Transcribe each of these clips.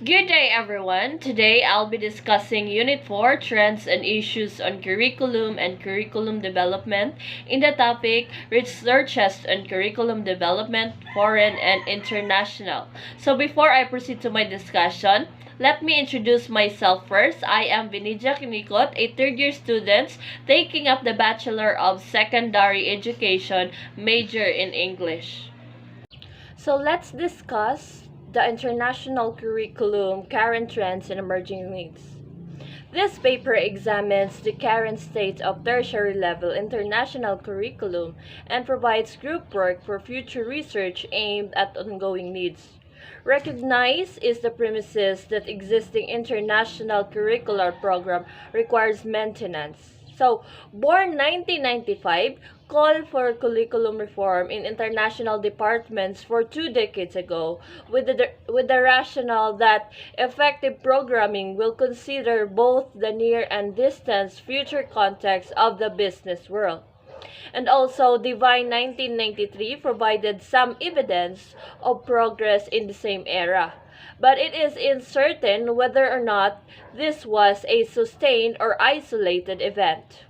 Good day, everyone. Today I'll be discussing Unit 4 Trends and Issues on Curriculum and Curriculum Development in the topic Researches on Curriculum Development, Foreign and International. So, before I proceed to my discussion, let me introduce myself first. I am Vinidja Kinikot, a third-year student taking up the Bachelor of Secondary Education major in English. So let's discuss the international curriculum, current trends, and emerging needs. This paper examines the current state of tertiary level international curriculum and provides group work for future research aimed at ongoing needs. Recognize is the premises that existing international curricular program requires maintenance. So, born 1995, call for curriculum reform in international departments for 2 decades ago, with the rationale that effective programming will consider both the near and distant future context of the business world. And also, Divine 1993 provided some evidence of progress in the same era. But it is uncertain whether or not this was a sustained or isolated event.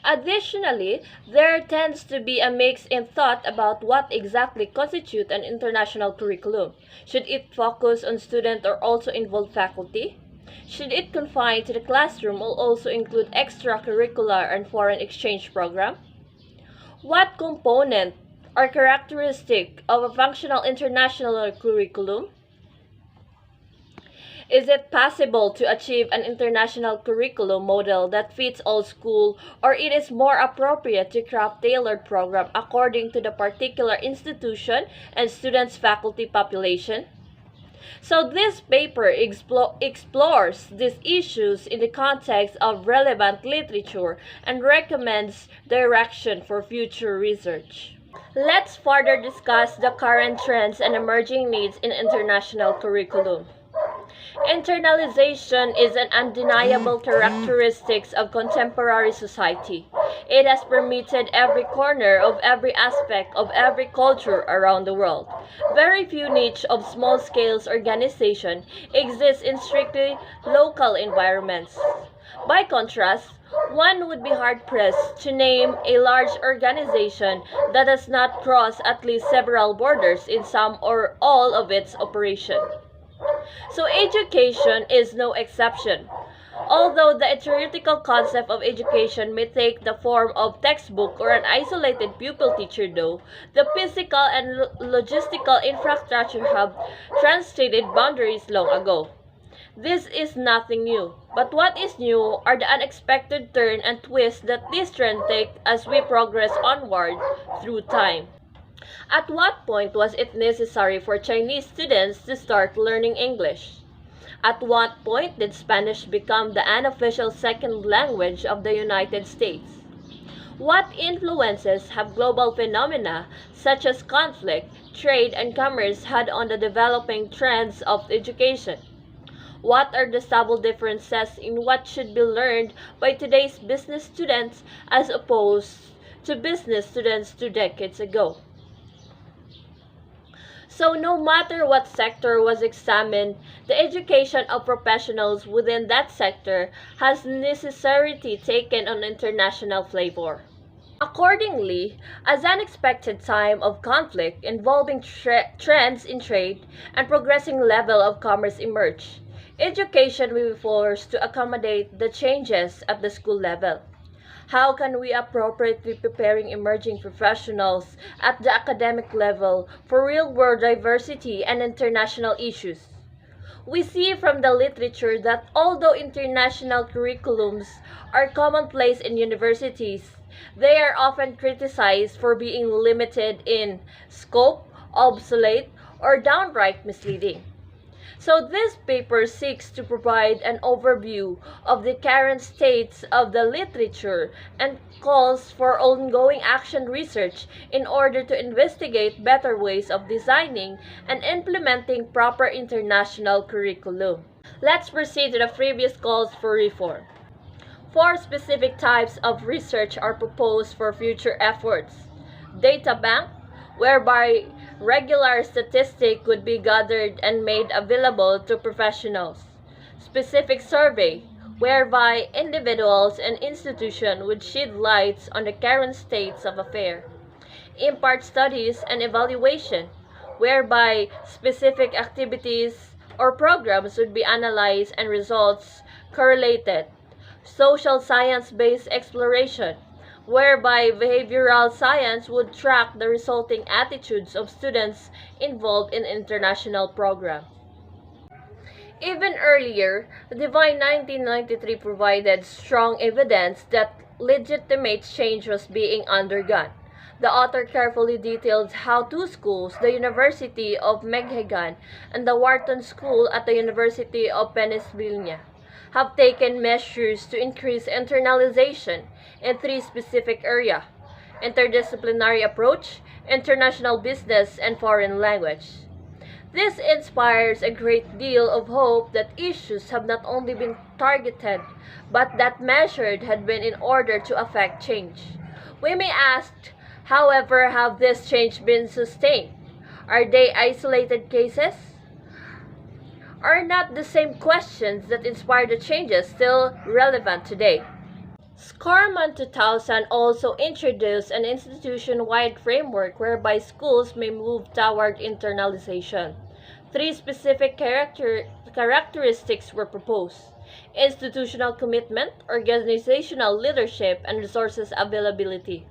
Additionally, there tends to be a mix in thought about what exactly constitutes an international curriculum. Should it focus on students or also involve faculty? Should it confine to the classroom or also include extracurricular and foreign exchange program? What component are characteristic of a functional international curriculum? Is it possible to achieve an international curriculum model that fits all schools, or it is more appropriate to craft tailored program according to the particular institution and students' faculty population? So this paper explores these issues in the context of relevant literature and recommends direction for future research. Let's further discuss the current trends and emerging needs in international curriculum. Internalization is an undeniable characteristic of contemporary society. It has permeated every corner of every aspect of every culture around the world. Very few niche of small-scale organization exist in strictly local environments. By contrast, one would be hard-pressed to name a large organization that does not cross at least several borders in some or all of its operation. So education is no exception. Although the theoretical concept of education may take the form of textbook or an isolated pupil-teacher though, the physical and logistical infrastructure have transcended boundaries long ago. This is nothing new, but what is new are the unexpected turn and twist that this trend takes as we progress onward through time. At what point was it necessary for Chinese students to start learning English? At what point did Spanish become the unofficial second language of the United States? What influences have global phenomena such as conflict, trade, and commerce had on the developing trends of education? What are the subtle differences in what should be learned by today's business students as opposed to business students 2 decades ago? So no matter what sector was examined, the education of professionals within that sector has necessarily taken on international flavor. Accordingly, as an expected time of conflict involving trends in trade and progressing level of commerce emerge, education will be forced to accommodate the changes at the school level. How can we appropriately preparing emerging professionals at the academic level for real-world diversity and international issues? We see from the literature that although international curriculums are commonplace in universities, they are often criticized for being limited in scope, obsolete, or downright misleading. So this paper seeks to provide an overview of the current states of the literature and calls for ongoing action research in order to investigate better ways of designing and implementing proper international curriculum. Let's proceed to the previous calls for reform. 4 specific types of research are proposed for future efforts: data bank, whereby regular statistic would be gathered and made available to professionals. Specific survey, whereby individuals and institutions would shed lights on the current states of affairs. Impart studies and evaluation, whereby specific activities or programs would be analyzed and results correlated. Social science-based exploration, whereby behavioral science would track the resulting attitudes of students involved in international programs. Even earlier, Divine 1993 provided strong evidence that legitimate change was being undergone. The author carefully details how two schools, the University of Michigan and the Wharton School at the University of Pennsylvania, have taken measures to increase internalization in three specific areas: interdisciplinary approach, international business, and foreign language. This inspires a great deal of hope that issues have not only been targeted, but that measured had been in order to affect change. We may ask, however, have this change been sustained? Are they isolated cases? Are not the same questions that inspired the changes still relevant today? Scarman 2000 also introduced an institution-wide framework whereby schools may move toward internalization. Three specific characteristics were proposed: institutional commitment, organizational leadership, and resources availability.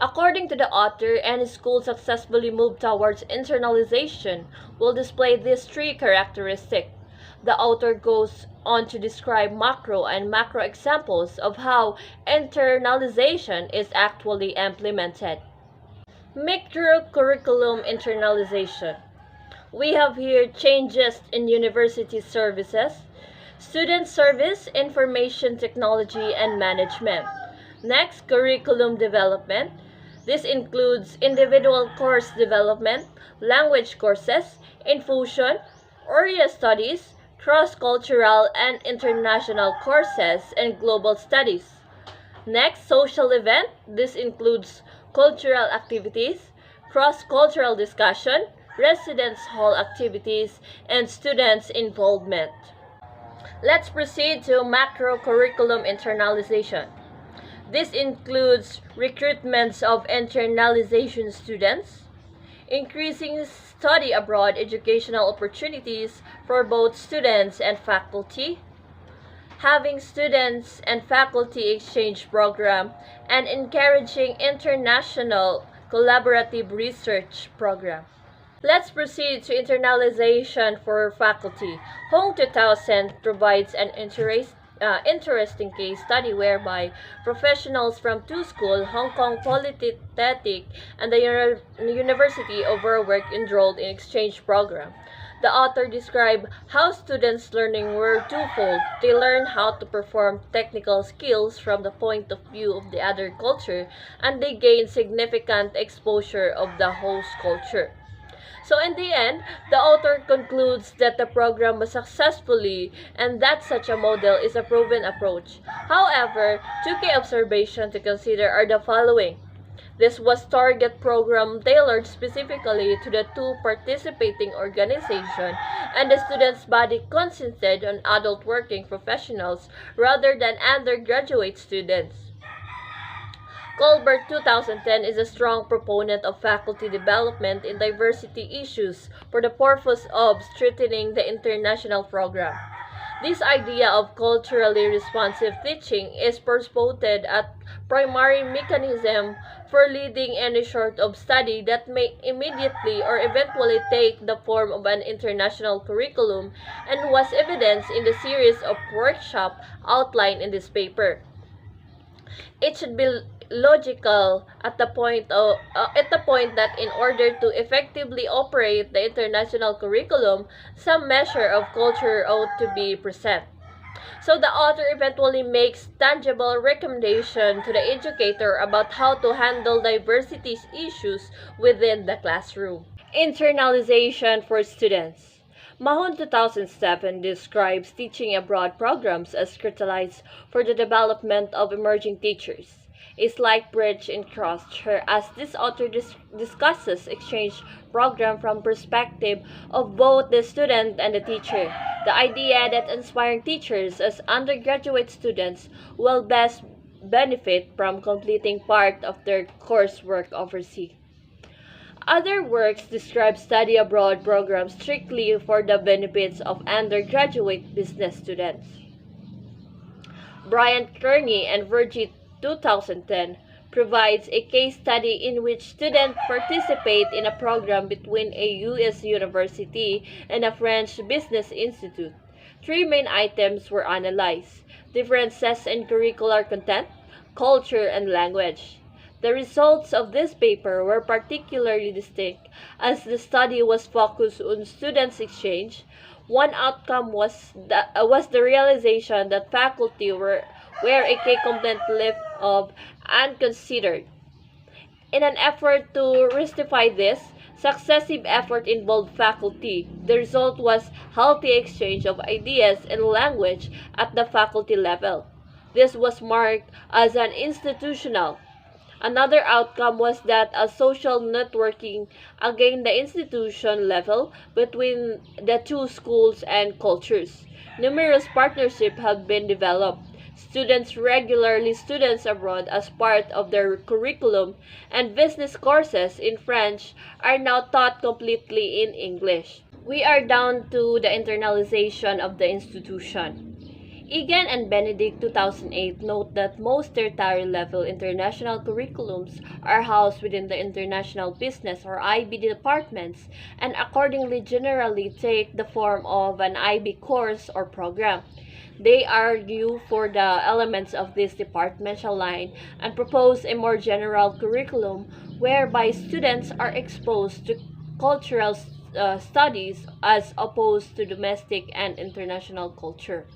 According to the author, any school successfully moved towards internalization will display these three characteristics. The author goes on to describe macro and macro examples of how internalization is actually implemented. Micro-curriculum internalization. We have here changes in university services, student service, information technology, and management. Next, curriculum development. This includes individual course development, language courses, infusion, area studies, cross-cultural and international courses, and global studies. Next, social event. This includes cultural activities, cross-cultural discussion, residence hall activities, and students' involvement. Let's proceed to macro-curriculum internalization. This includes recruitments of internalization students, increasing study abroad educational opportunities for both students and faculty, having students and faculty exchange program, and encouraging international collaborative research program. Let's proceed to internalization for faculty. Hong 2000 provides an interesting case study whereby professionals from two schools, Hong Kong Polytechnic and the University of Warwick, enrolled in exchange program. The author described how students' learning were twofold. They learned how to perform technical skills from the point of view of the other culture, and they gained significant exposure of the host culture. So in the end, the author concludes that the program was successfully and that such a model is a proven approach. However, two key observations to consider are the following. This was target program tailored specifically to the two participating organizations, and the students' body consisted on adult working professionals rather than undergraduate students. Colbert 2010 is a strong proponent of faculty development in diversity issues for the purpose of strengthening the international program. This idea of culturally responsive teaching is purported as primary mechanism for leading any sort of study that may immediately or eventually take the form of an international curriculum, and was evidenced in the series of workshops outlined in this paper. It should be logical at the point that in order to effectively operate the international curriculum, some measure of culture ought to be present. So the author eventually makes tangible recommendation to the educator about how to handle diversity issues within the classroom. Internalization for students. Mahon 2007 describes teaching abroad programs as catalysts for the development of emerging teachers. a slight bridge in culture, as this author discusses exchange program from perspective of both the student and the teacher. The idea that inspiring teachers as undergraduate students will best benefit from completing part of their coursework overseas. Other works describe study abroad programs strictly for the benefits of undergraduate business students. Brian Kearney and Virgie 2010 provides a case study in which students participate in a program between a U.S. university and a French business institute. Three main items were analyzed: differences in curricular content, culture, and language. The results of this paper were particularly distinct as the study was focused on students' exchange. One outcome was the realization that faculty were a key component left of unconsidered. In an effort to rectify this, successive effort involved faculty. The result was healthy exchange of ideas and language at the faculty level. This was marked as an institutional. Another outcome was that a social networking against the institution level between the two schools and cultures. Numerous partnerships have been developed. Students regularly students abroad as part of their curriculum, and business courses in French are now taught completely in English. We are down to the internalization of the institution. Egan and Benedict 2008 note that most tertiary level international curriculums are housed within the International Business or IB departments and accordingly generally take the form of an IB course or program. They argue for the elements of this departmental line and propose a more general curriculum whereby students are exposed to cultural studies as opposed to domestic and international culture.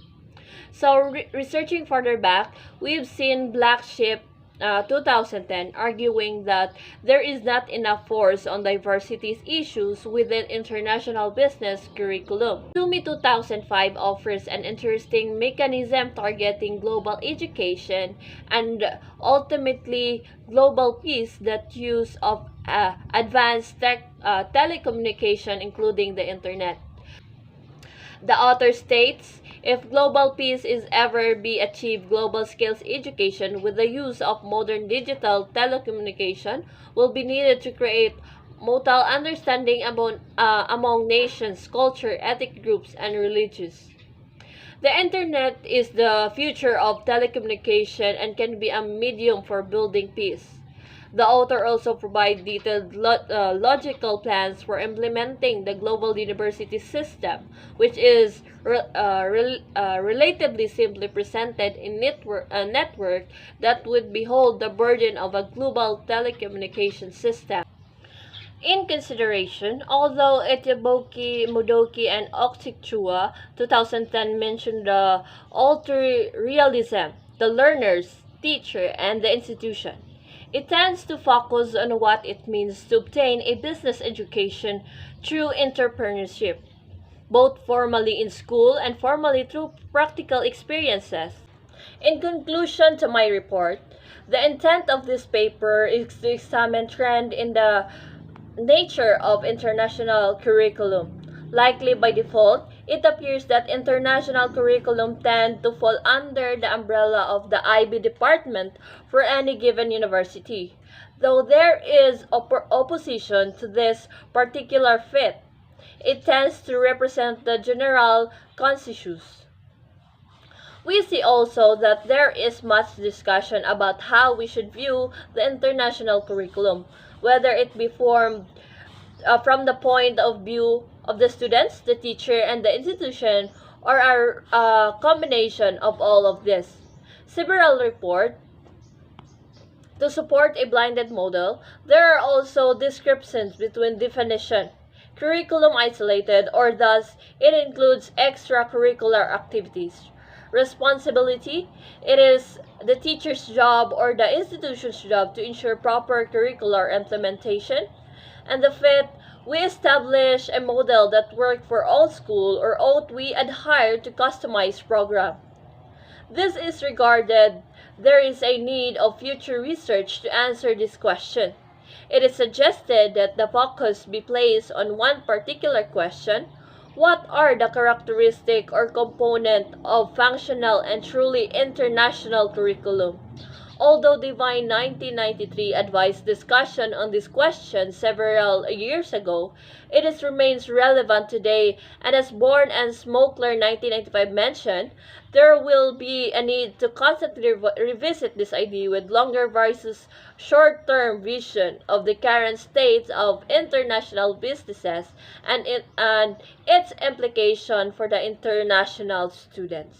So, researching further back, we've seen Black Sheep 2010 arguing that there is not enough force on diversity issues within international business curriculum. Sumi 2005 offers an interesting mechanism targeting global education and ultimately global peace that use of advanced telecommunication including the internet. The author states, if global peace is ever be achieved, global skills education with the use of modern digital telecommunication will be needed to create mutual understanding among nations, culture, ethnic groups, and religions. The internet is the future of telecommunication and can be a medium for building peace. The author also provides detailed logical plans for implementing the global university system, which is relatively simply presented in a network that would behold the burden of a global telecommunication system. In consideration, although Etiboki, Mudoki, and Okchikchua 2010 mentioned the alter realism, the learners, teacher, and the institution, it tends to focus on what it means to obtain a business education through entrepreneurship, both formally in school and formally through practical experiences. In conclusion to my report, the intent of this paper is to examine trend in the nature of international curriculum. Likely by default, it appears that international curriculum tend to fall under the umbrella of the IB department for any given university, though there is opposition to this particular fit. It tends to represent the general consensus. We see also that there is much discussion about how we should view the international curriculum, whether it be formed from the point of view of the students, the teacher, and the institution, or a combination of all of this. Several report to support a blended model. There are also descriptions between definition, curriculum isolated, or thus it includes extracurricular activities. Responsibility, it is the teacher's job or the institution's job to ensure proper curricular implementation. And the fifth, we establish a model that works for all school, or ought we adhere to customized program. This is regarded there is a need of future research to answer this question. It is suggested that the focus be placed on one particular question: what are the characteristic or component of functional and truly international curriculum? Although Devine 1993 advised discussion on this question several years ago, remains relevant today, and as Bourne and Smokler 1995 mentioned, there will be a need to constantly revisit this idea with longer versus short-term vision of the current state of international businesses and its implication for the international students.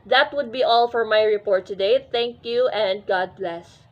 That would be all for my report today. Thank you and God bless.